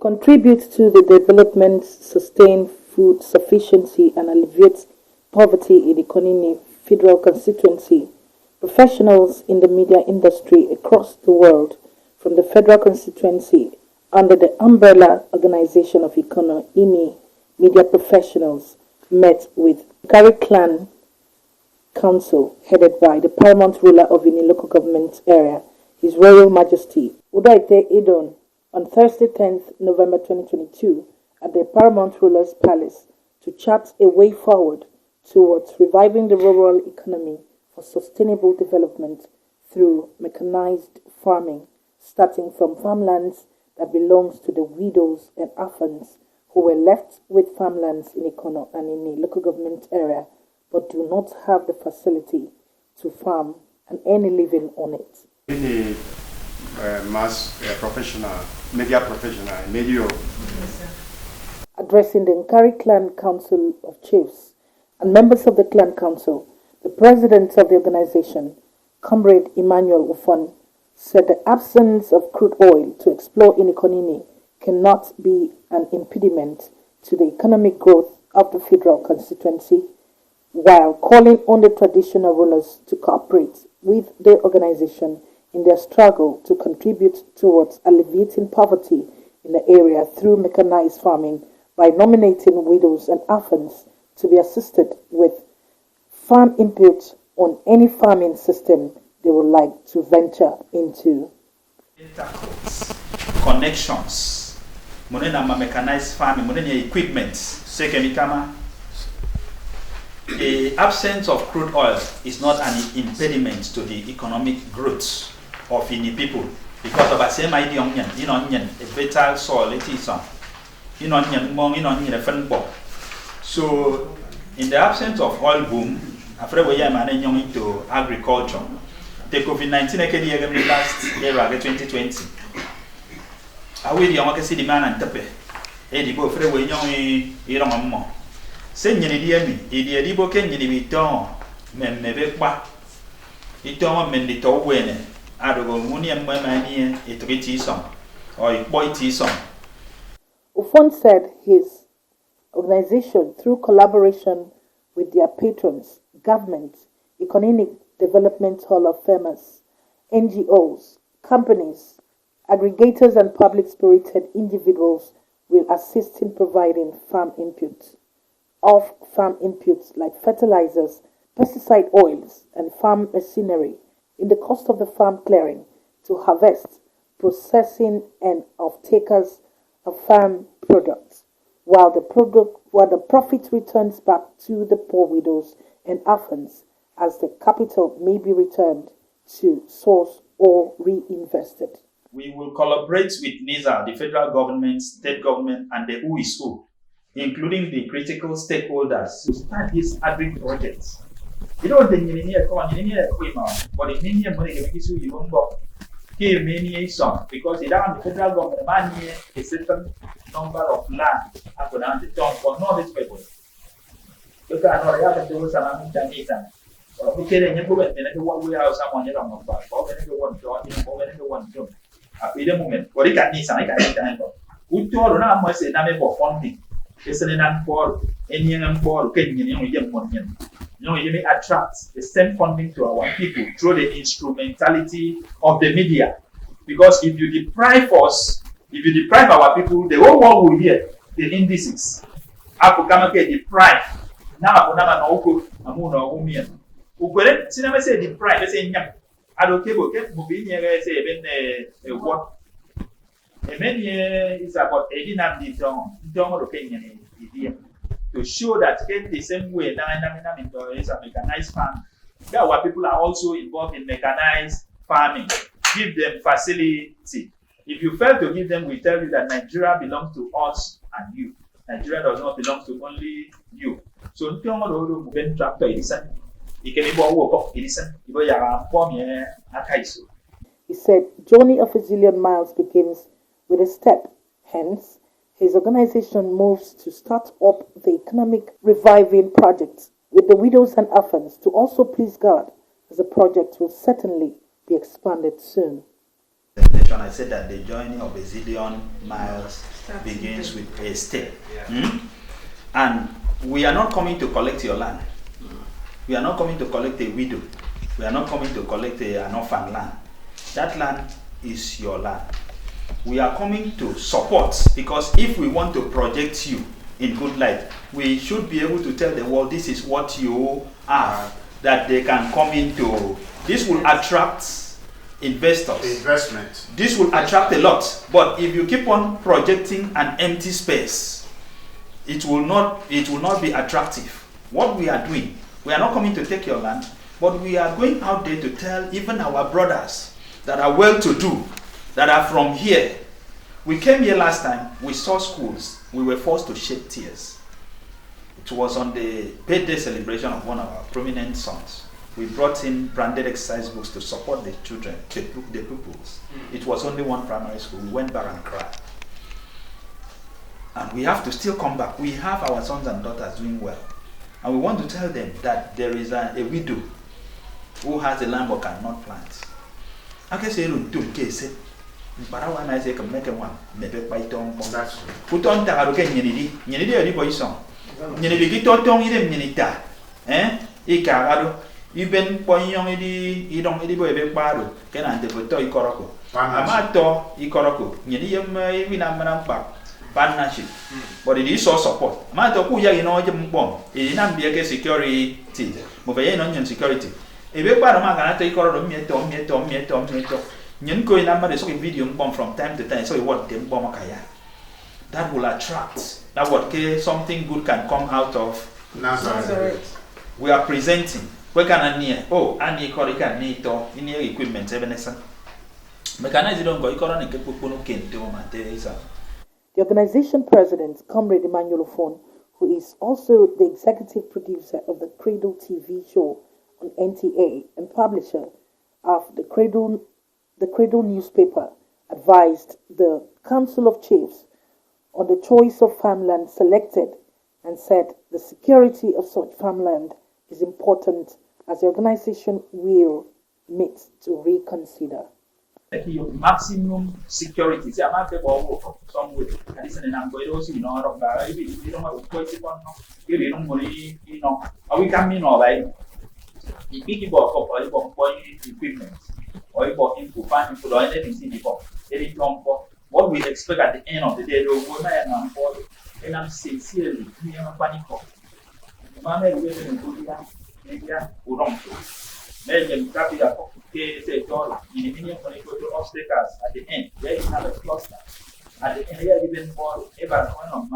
contribute to the development, sustain food sufficiency, and alleviate poverty in the Konini Federal Constituency. Professionals in the media industry across the world from the Federal Constituency under the umbrella organization of IKIMP media professionals met with Gary Clan Council headed by the paramount ruler of Ini local government area, His Royal Majesty Udaite Idon, on Thursday 10th November 2022 at the Paramount Ruler's Palace to chart a way forward towards reviving the rural economy for sustainable development through mechanized farming, starting from farmlands that belongs to the widows and orphans who were left with farmlands in Ikono and in the local government area but do not have the facility to farm and earn a living on it. Any mass professional, media professional, media. Addressing the Nkari Clan Council of Chiefs and members of the Clan Council, the president of the organization, Comrade Emmanuel Ufon, said the absence of crude oil to explore in Ikonini cannot be an impediment to the economic growth of the federal constituency, while calling on the traditional rulers to cooperate with the organization in their struggle to contribute towards alleviating poverty in the area through mechanized farming by nominating widows and orphans to be assisted with farm input on any farming system they would like to venture into. Intercourse, connections, monena mechanized farming, monena equipment, sekemikama. The absence of crude oil is not an impediment to the economic growth of Ini people because of the same idea a fertile soil it is on. So in the absence of oil boom, after we are managing into agriculture, the COVID-19 last year, 2020. I will young see the man and tape. Eddie go free way young more. Send ye the Edibo can ye be done, men never qua. It don't mean the toe winner. I don't go money and my money, it treaty some or a boy tea some. Ufon said his organization, through collaboration with their patrons, government, economic development hall of famers, NGOs, companies, aggregators and public-spirited individuals will assist in providing farm inputs. Off-farm inputs like fertilizers, pesticide oils, and farm machinery in the cost of the farm clearing to harvest, processing, and off-takers of farm products, while the profit returns back to the poor widows and orphans as the capital may be returned to source or reinvested. We will collaborate with NISA, the federal government, state government, and the who is who, including the critical stakeholders to start these agri projects. You don't think you need a coin, you need a quick amount, but in India, money can give you one book. Here, many some because it down the federal government money a certain number of land after the town for not this people. Look at what happened to us around Tanzania. Okay, then you go and one way out someone you don't know about, or when you want to, or when you want to. At the moment, what it can need, I can time. We told now must say, name for funding. It's an for any young for young money. You may attract the same funding to our people through the instrumentality of the media. Because if you deprive us, if you deprive our people, the whole world will hear the indices. Africa get deprived. Now, cinema say deprived, say nyam. I don't care what movie say even what. A many is about 18 to show that the same way is a mechanized farm. There are people are also involved in mechanized farming. Give them facility. If you fail to give them, we tell you that Nigeria belongs to us and you. Nigeria does not belong to only you. So tractor he said, journey of a zillion miles begins with a step. Hence, his organization moves to start up the economic reviving project with the widows and orphans to also please God, as the project will certainly be expanded soon. I said that the journey of a zillion miles begins with a step. And we are not coming to collect your land. We are not coming to collect a widow. We are not coming to collect an orphan land. That land is your land. We are coming to support, because if we want to project you in good light, we should be able to tell the world this is what you have, that they can come into. This will attract investors. Investment. This will attract a lot. But if you keep on projecting an empty space, it will not be attractive. What we are doing, we are not coming to take your land, but we are going out there to tell even our brothers that are well-to-do, that are from here. We came here last time, we saw schools, we were forced to shed tears. It was on the birthday celebration of one of our prominent sons. We brought in branded exercise books to support the children, the pupils. It was only one primary school. We went back and cried. And we have to still come back. We have our sons and daughters doing well. And we want to tell them that there is a widow who has a land but cannot plant. I can say, but I want to say, make one, maybe by Tom. Put on Tararuke, Yenidi, or Boyson. Yenidi, Tonton, Yenita. Icarado. Even Poyong, you don't really be baro, can I take a toy coroko? Amato, Icoroko, Yenium, even a man back, partnership. But it is all support. Mato Kuya in all bomb, it is not be a security, Movayan onion security. A big part of my take or meto. Yenko in number is video bomb from time to time, so what them bomb kaya. That will attract. That what something good can come out of Nazareth. We are presenting. We can near. Oh, I need Korika Nito in your equipment, Ebenezer. Mechanize don't go, you can't get Pupuno Kento, Teresa. The organization president, Comrade Emmanuel Ofon, who is also the executive producer of the Cradle TV show on NTA and publisher of the Cradle newspaper, advised the Council of Chiefs on the choice of farmland selected and said the security of such farmland is important as the organization will meet to reconsider. Maximum security. See, I'm not able somewhere. And listen, and I'm going to also, if you don't have a quality one, you don't worry, are we coming or like the big about equipment or about info, find info, or anything before, what we expect at the end of the day, and I'm sincerely, panic. Mama, we're going to do that. Maybe capital say in obstacles at the end, where you have a cluster. At the end, you even more ever one of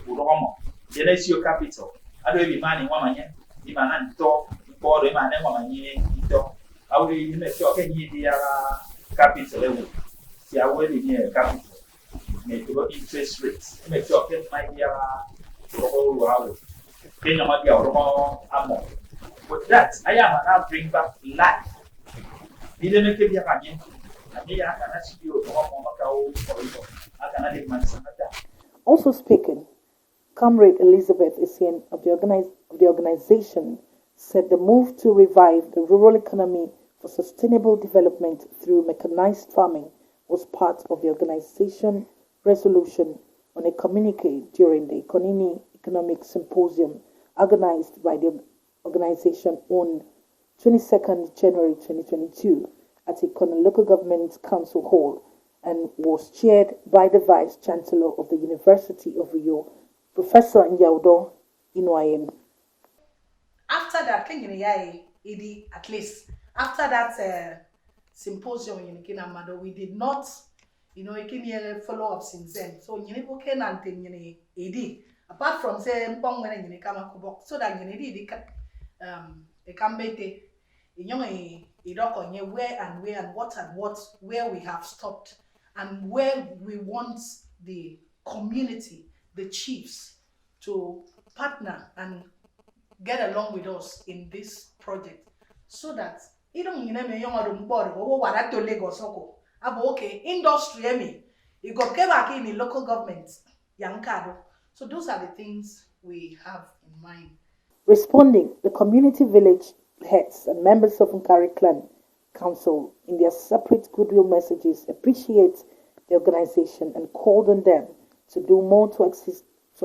Uromo. Then I see your capital. I don't be manning one man, the man and talk, for the man and woman. How do you make your capital level? See, I will near capital. Make your interest rates. Make your my dear whole hour. But that I am now bring back life. Also speaking, Comrade Elizabeth Essien of the organization said the move to revive the rural economy for sustainable development through mechanized farming was part of the organization resolution on a communique during the Ikonini Economic Symposium organized by the organization on 22nd January 2022 at Ikona Local Government Council Hall and was chaired by the Vice Chancellor of the University of Rio, Professor Nyaudo Inwayen. After that, at least after that symposium in Kinamado, we did not, follow up since then. So, apart from saying, so that where we have stopped and where we want the community, the chiefs, to partner and get along with us in this project, so that industry you go back in the local government. So those are the things we have in mind. Responding, the community village heads and members of Nkari clan Council, in their separate goodwill messages, appreciate the organization and called on them to do more to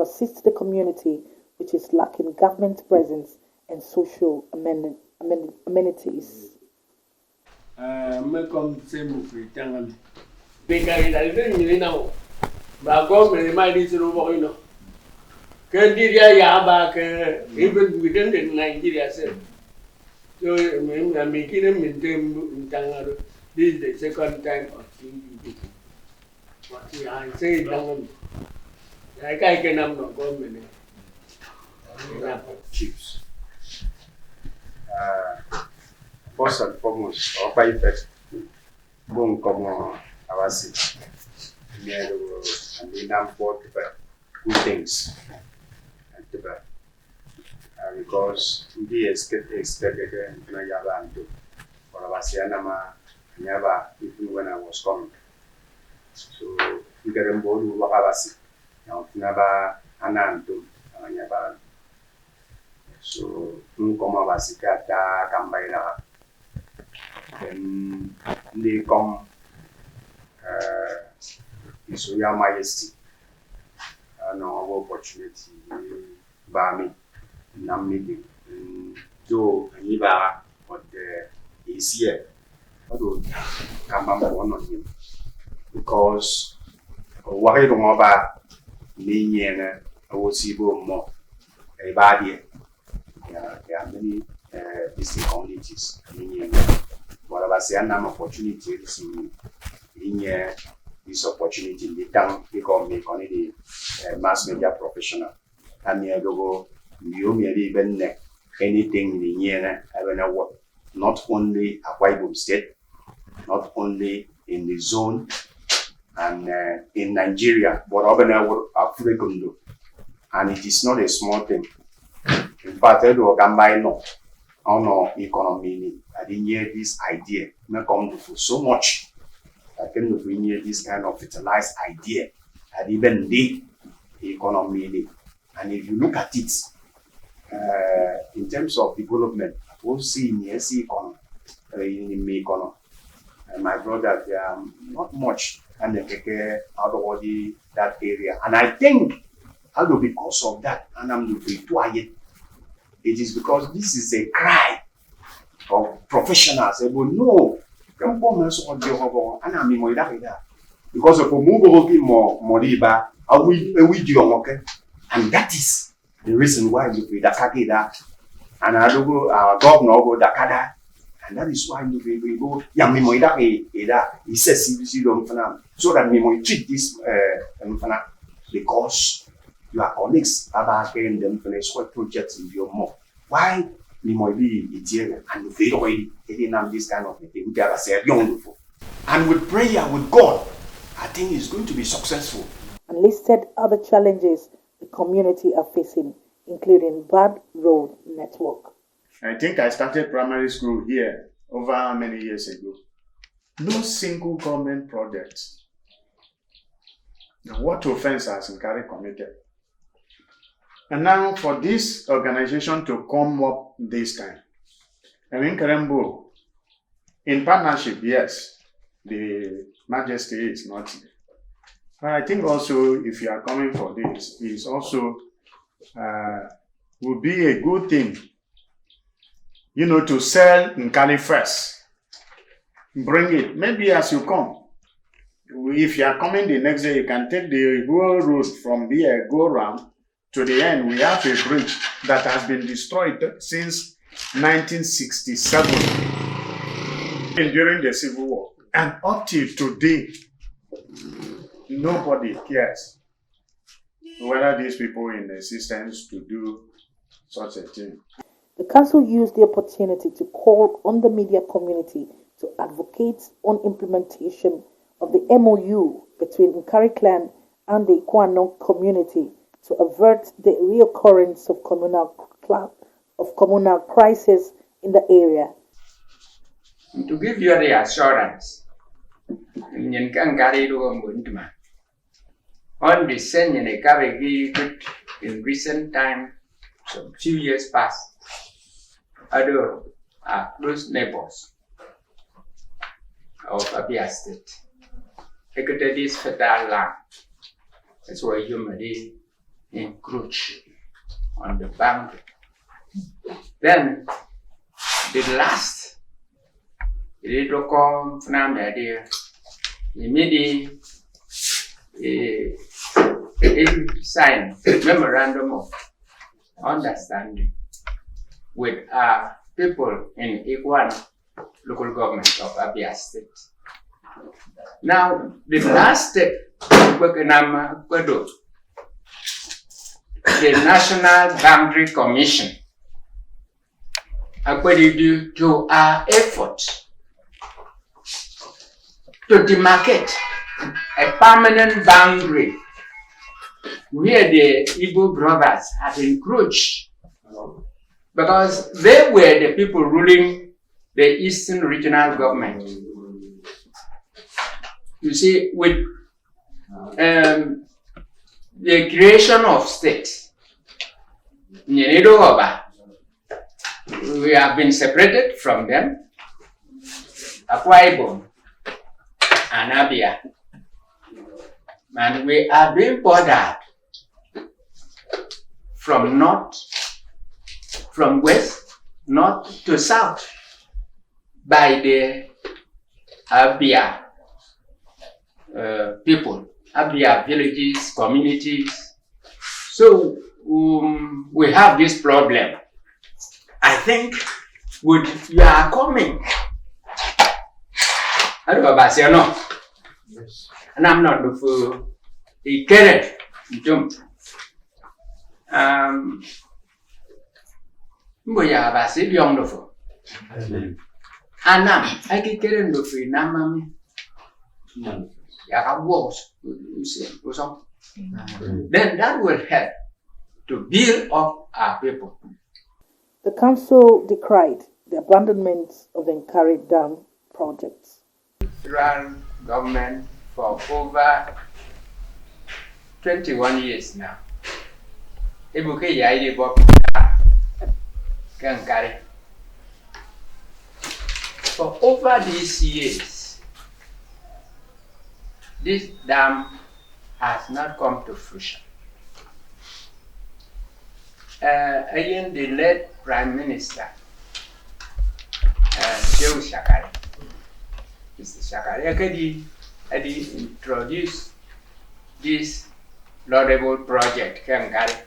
assist the community, which is lacking government presence and social amenities. Even within Nigeria, so I'm making them in Tangaro. This is the second time of seeing you. But I say, I can have no government. Chiefs. First and foremost, our five first, bon comment avance. And we now for good things. Because we expected to Yaba and to for Abasianama, never even when I was coming. So we get on board with Wabasi. Now, never Anantum, never. So, Nkoma Basikata, Kambaila, then they come, His Royal Majesty, no opportunity, Bami, Namidi, Joe, Niba, but is here. Although, come on him because what I don't know about me and I will see more a bad. There are many distinct communities. What I say, an opportunity in this opportunity in the town become the mass media professional. And you go, you may even anything in the year, not only a White State, not only in the zone and in Nigeria, but also Africa. And it is not a small thing. In fact, I do no economy. I didn't hear this idea. I come to so much. I can hear this kind of fertilized idea. I even the economy. And if you look at it, in terms of development, we'll see in the economy, in the economy. And my brother, they are not much, and they take care out of that area. And I think, although because of that, and I'm looking to it is because this is a cry of professionals. They will know. Because of more and that is the reason why we pay that. And I do our governor go Dakada, and that is why we go he says so that we treat this because you are colleagues about getting them finish what projects in your more. Why we might be Italian and they already getting up this kind of thing. We are said wonderful. And with prayer with God, I think it's going to be successful. And listed other challenges the community are facing, including bad road network. I think I started primary school here over many years ago. No single government project. Now, what offense has Nkari committed? And now for this organization to come up this time, I mean, Karembo, in partnership, yes, the majesty is not here. But I think also if you are coming for this, is also will be a good thing, to sell Nkali first. Bring it, maybe as you come. If you are coming the next day, you can take the whole road from there, go around to the end. We have a bridge that has been destroyed since 1967 during the Civil War. And up till today, nobody cares whether these people in existence to do such a thing. The council used the opportunity to call on the media community to advocate on implementation of the MOU between Nkari clan and the Kwano community to avert the reoccurrence of communal crisis in the area. To give you the assurance, on the scene in recent time, some few years past, other close neighbors. of Abia State. Ekete this federal land. That's why you may encroach on the boundary. Then the last, it will come from the idea. Immediately, sign memorandum of understanding with people in Ikwan local government of Abia State. Now, the last step, the National Boundary Commission, according to our efforts to demarcate a permanent boundary where the Igbo brothers had encroached, because they were the people ruling the Eastern Regional Government. You see, with the creation of states, we have been separated from them, Akwa Ibom and Abia, and we are being bordered from west, north to south by the Abia people, Abia villages, communities. So we have this problem. I think you are coming. I don't know about you, no? Yes. And I'm not the fool. He carried. Mboya basi biong do fo. Anam aki keren do fi namami. Ya ka works or something. Then that will help to build up our people. The council decried the abandonment of the Nkari Dam projects. Federal government for over 21 years now. Ibuke yaide bob Nkari. For over these years, this dam has not come to fruition. Again, the late Prime Minister, Joe Shakari, Mr. Shakari, had introduced this laudable project, Nkari.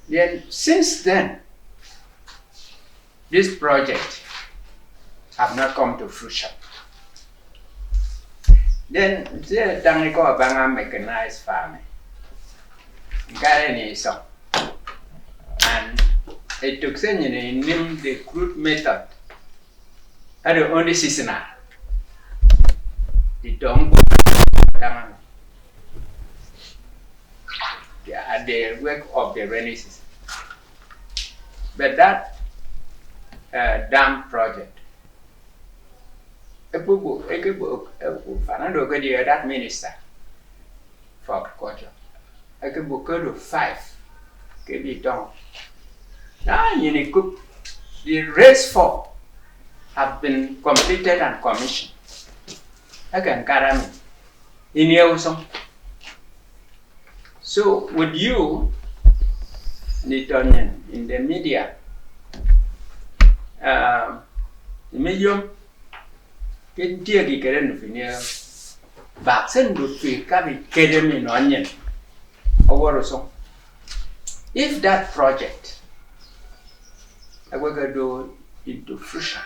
Then, since then, this project have not come to fruition. Then, the Taniko Abanga mechanized farming. Nkari so. And it took named the crude method. That the only seasonal. The tongue at the work of the rainy season. But that dam project, that minister for agriculture, I can book 5 can be done. Now, the rest 4 have been completed and commissioned. I can carry me in here. So, with you, Nitonian, in the media, the medium, get dear Karen of near vaccine would be carried in onion or so. If that project I will go into fruition,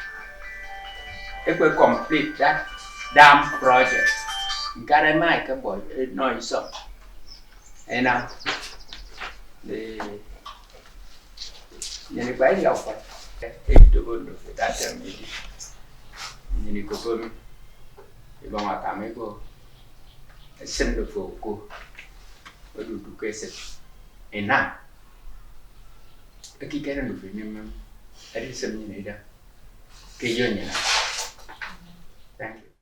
it will complete that dam project. Got a mic, boy, no, so. And now, the anybody offer it to go to that meeting. You go to me, you want to come and go. A send the folk go. What do you guess? And now, I keep getting to remember. I did some need. Thank you.